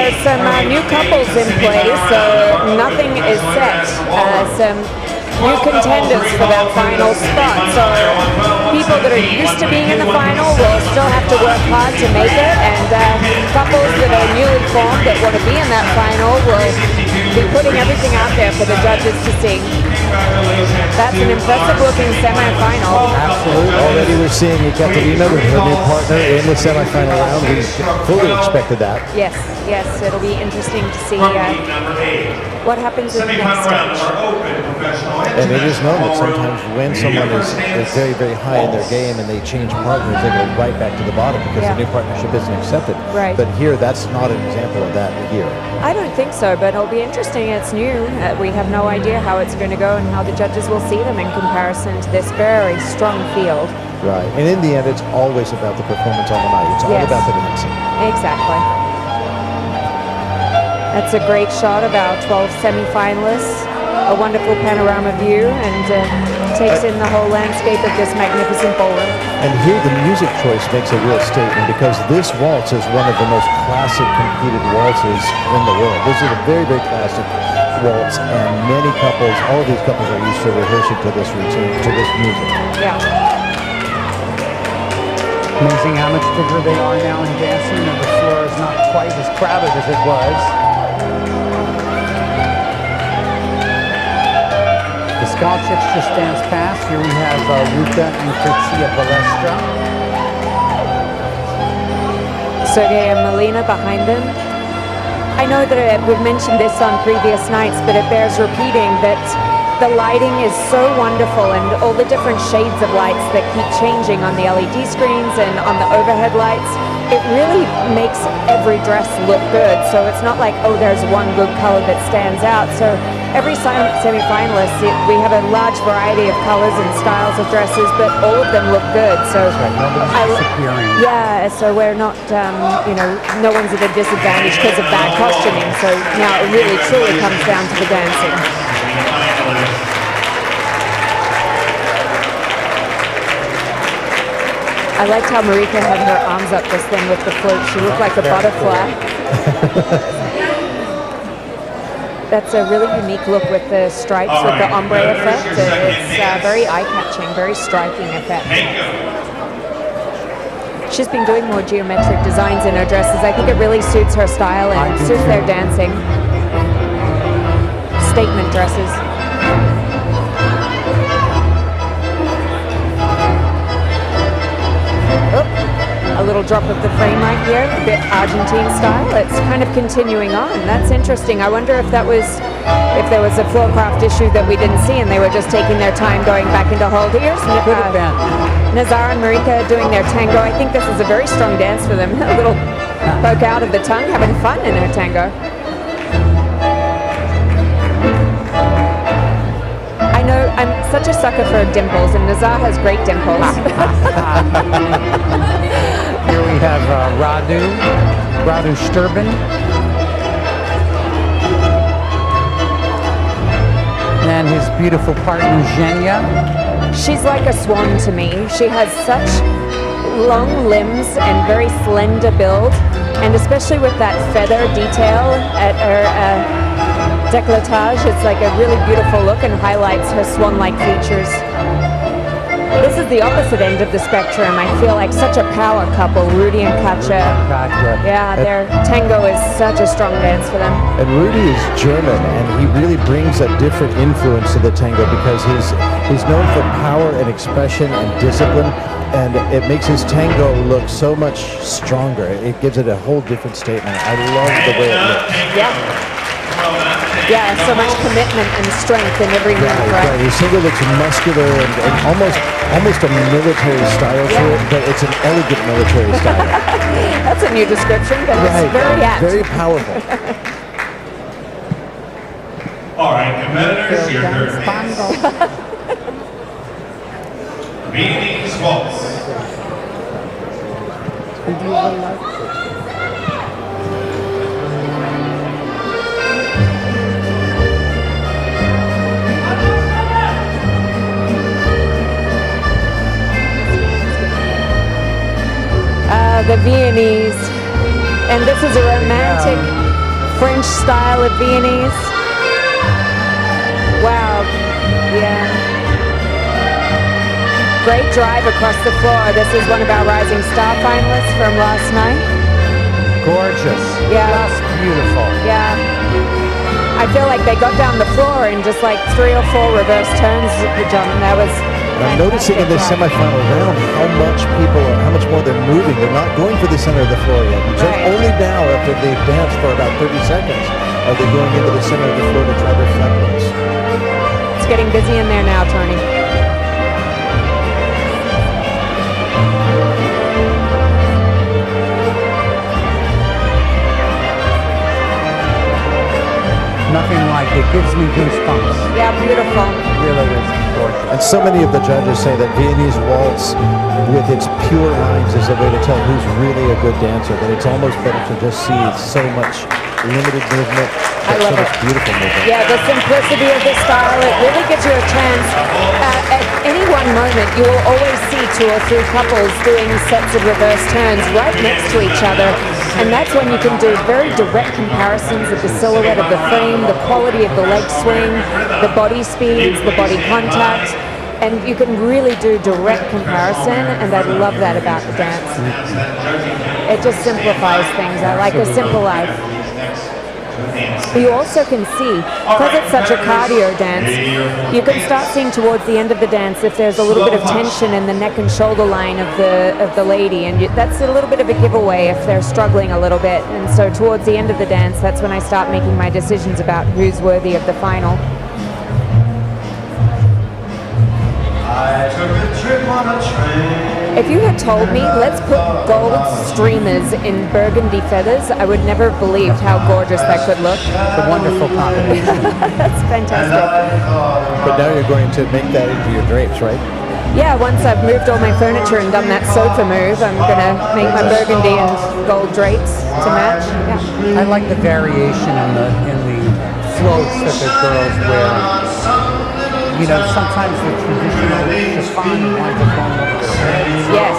there's some new couples in play, so nothing is set. Some new contenders for that final spot. So people that are used to being in the final will still have to work hard to make it, and couples that are newly formed that want to be in that final will be putting everything out there for the judges to see. That's an impressive looking semi-final. Absolutely. Already we're seeing Ekaterina with her new partner in the semi-final round. We fully expected that. Yes, yes. It'll be interesting to see what happens in the next stage. And it is known that sometimes when someone is very, very high in their game and they change partners, they go right back to the bottom because the new partnership isn't accepted. Right. But here, that's not an example of that here. I don't think so, but it'll be interesting. It's new. We have no idea how it's going to go and how the judges will see them in comparison to this very strong field. Right. And in the end, it's always about the performance on the night. It's all about the dancing. Exactly. That's a great shot of our 12 semi-finalists. A wonderful panorama view, and takes in the whole landscape of this magnificent ballroom. And here the music choice makes a real statement because this waltz is one of the most classic competed waltzes in the world. This is a very, very classic waltz, and many couples, all of these couples are used to rehearsing to this routine, to this music. Yeah. Amazing how much bigger they are now in dancing, and the floor is not quite as crowded as it was. The Skalchiks just danced past. Here we have Ruka and Kritia Balestra. Sergey and Melina behind them. I know that we've mentioned this on previous nights, but it bears repeating that the lighting is so wonderful, and all the different shades of lights that keep changing on the LED screens and on the overhead lights. It really makes every dress look good. So it's not like, oh, there's one good color that stands out. So every semi-finalist, we have a large variety of colors and styles of dresses, but all of them look good. So yeah, so we're not, you know, no one's at a disadvantage because of bad costuming. So now it really truly comes down to the dancing. I liked how Marika had her arms up this thing with the float. She looked like a butterfly. That's a really unique look with the stripes, with the ombre effect. It's very eye-catching, very striking effect. She's been doing more geometric designs in her dresses. I think it really suits her style and suits their dancing. Statement dresses. A little drop of the frame right here, a bit Argentine style. It's kind of continuing on. That's interesting. I wonder if that was, if there was a floorcraft issue that we didn't see and they were just taking their time going back into hold. Here's Nazar and Marika doing their tango. I think this is a very strong dance for them. A little poke out of the tongue, having fun in her tango. I know I'm such a sucker for dimples, and Nazar has great dimples. Here we have Radu Sturban. And his beautiful partner, Zhenya. She's like a swan to me. She has such long limbs and very slender build, and especially with that feather detail at her décolletage, it's like a really beautiful look and highlights her swan-like features. This is the opposite end of the spectrum. I feel like such a power couple, Rudy and Katja. Yeah, their tango is such a strong dance for them. And Rudy is German, and he really brings a different influence to the tango because he's known for power and expression and discipline, and it makes his tango look so much stronger. It gives it a whole different statement. I love the way it looks. Yeah. Yeah, so much commitment and strength in every move, right? His tango looks muscular and almost a military style to it, but it's an elegant military style. That's a new description, but it's very apt. Very powerful. All right, competitors, your third dance. Viennese waltz. The Viennese, and this is a romantic French style of Viennese. Wow, yeah. Great drive across the floor. This is one of our Rising Star finalists from last night. Gorgeous. Yeah. Just beautiful. Yeah. I feel like they got down the floor in just like 3 or 4 reverse turns, John. That was I'm noticing in this fantastic drive. semifinal round how much more they're moving. They're not going for the center of the floor yet. Just Right. only now, after they've danced for about 30 seconds, are they going into the center of the floor to try their front ones. It's getting busy in there now, Tony. Nothing like it. Gives me goosebumps. Yeah, beautiful. Really is gorgeous. And so many of the judges say that Viennese waltz, with its pure lines, is a way to tell who's really a good dancer. That it's almost better to just see so much limited movement, I but love so much it. beautiful movement. Yeah, the simplicity of this style, it really gives you a chance. At any one moment, you will always see 2 or 3 couples doing sets of reverse turns right next to each other. And that's when you can do very direct comparisons of the silhouette of the frame, the quality of the leg swing, the body speeds, the body contact. And you can really do direct comparison, and I love that about the dance. It just simplifies things. I like a simple life. You also can see, because it's such a cardio dance, you can start seeing towards the end of the dance if there's a little bit of tension in the neck and shoulder line of the lady, and that's a little bit of a giveaway if they're struggling a little bit. And so towards the end of the dance, that's when I start making my decisions about who's worthy of the final. I took a trip on a train. If you had told me, let's put gold streamers in burgundy feathers, I would never have believed how gorgeous that could look. It's a wonderful combination. That's fantastic. But now you're going to make that into your drapes, right? Yeah, once I've moved all my furniture and done that sofa move, I'm going to make my burgundy and gold drapes to match. Yeah. I like the variation in the floats that the girls wear. You know, sometimes the traditional chiffon winds up going over their heads. Yes.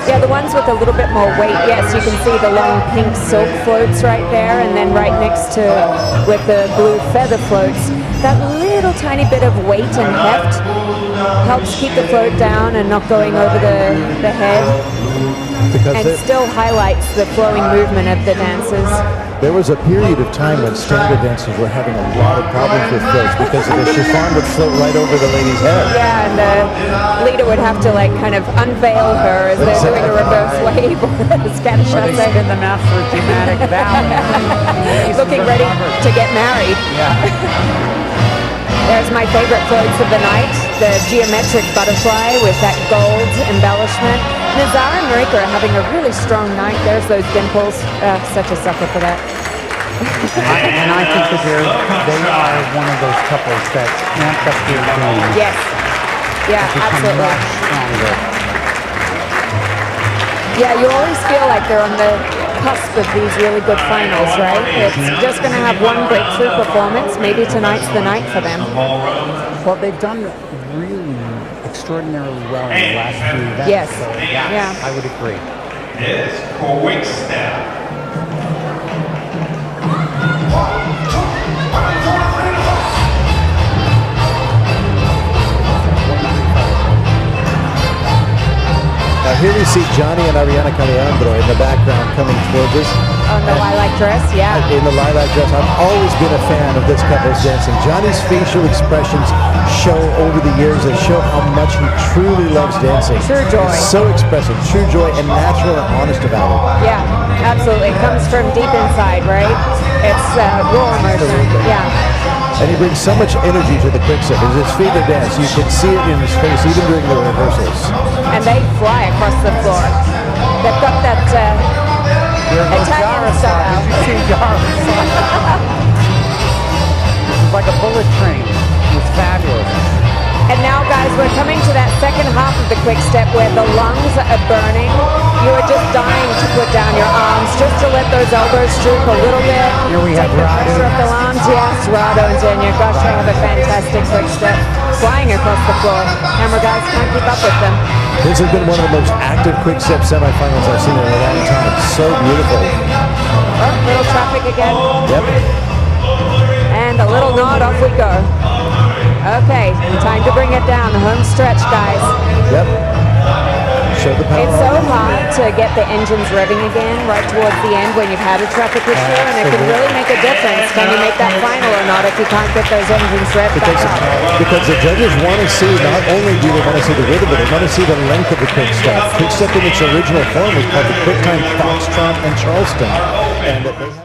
Yeah, the ones with a little bit more weight, yes, you can see the long pink silk floats right there, and then right next to, with the blue feather floats, that little tiny bit of weight and heft helps keep the float down and not going over the head, Because and still highlights the flowing movement of the dancers. there was a period of time when standard dancers were having a lot of problems with floats because the chiffon would float right over the lady's head. Yeah, and the leader would have to like kind of unveil her as they're doing a reverse wave or a Spanish Or they spin them out for a dramatic bow. looking ready to get married. Yeah. There's my favorite floats of the night, the geometric butterfly with that gold embellishment. Nazar and Marika are having a really strong night. There's those dimples. Such a sucker for that. And I think that they are one of those couples that amped up their game. Yes. Yeah, Become absolutely. much stronger. Yeah, you always feel like they're on the cusp of these really good finals, right? It's just going to have one breakthrough performance. Maybe tonight's the night for them. Well, they've done really extraordinarily well in the last few events. Yes. So, Yeah. I would agree. Is quick step. Now here we see Johnny and Ariana Caliandro in the background coming towards us. On the lilac dress, yeah. In the lilac dress. I've always been a fan of this couple's dancing. Johnny's facial expressions show over the years that show how much he truly loves dancing. True joy. He's so expressive, true joy, and natural and honest about it. Yeah, absolutely. It comes from deep inside, right? It's raw emotion. Absolutely. Yeah. And he brings so much energy to the quick step. It's his favorite dance. You can see it in his face even during the rehearsals. And they fly across the floor. They've got that Italian style. Did you see Yara? It was like a bullet train. It was fabulous. And now, guys, we're coming to that second half of the quick step where the lungs are burning. You are just dying to put down your arms, just to let those elbows droop a little bit. Here we have Take the Radu. pressure off the arms. Yes, Rado and Zenya. Gosh, they have a fantastic quick step. Flying across the floor. Camera guys can't keep up with them. This has been one of the most active quick step semifinals I've seen in a long time. So beautiful. All little traffic again. Yep. And a little nod, off we go. Okay, time to bring it down. Home stretch, guys. Yep. Show the power. It's so hard to get the engines revving again right towards the end when you've had a traffic issue, and it can really make a difference. Can you make that final or not if you can't get those engines revved back up? Because the judges want to see, not only do they want to see the rhythm, but they want to see the length of the quick step. Quick step in its original form was called the quick time Foxtrot and Charleston. And they have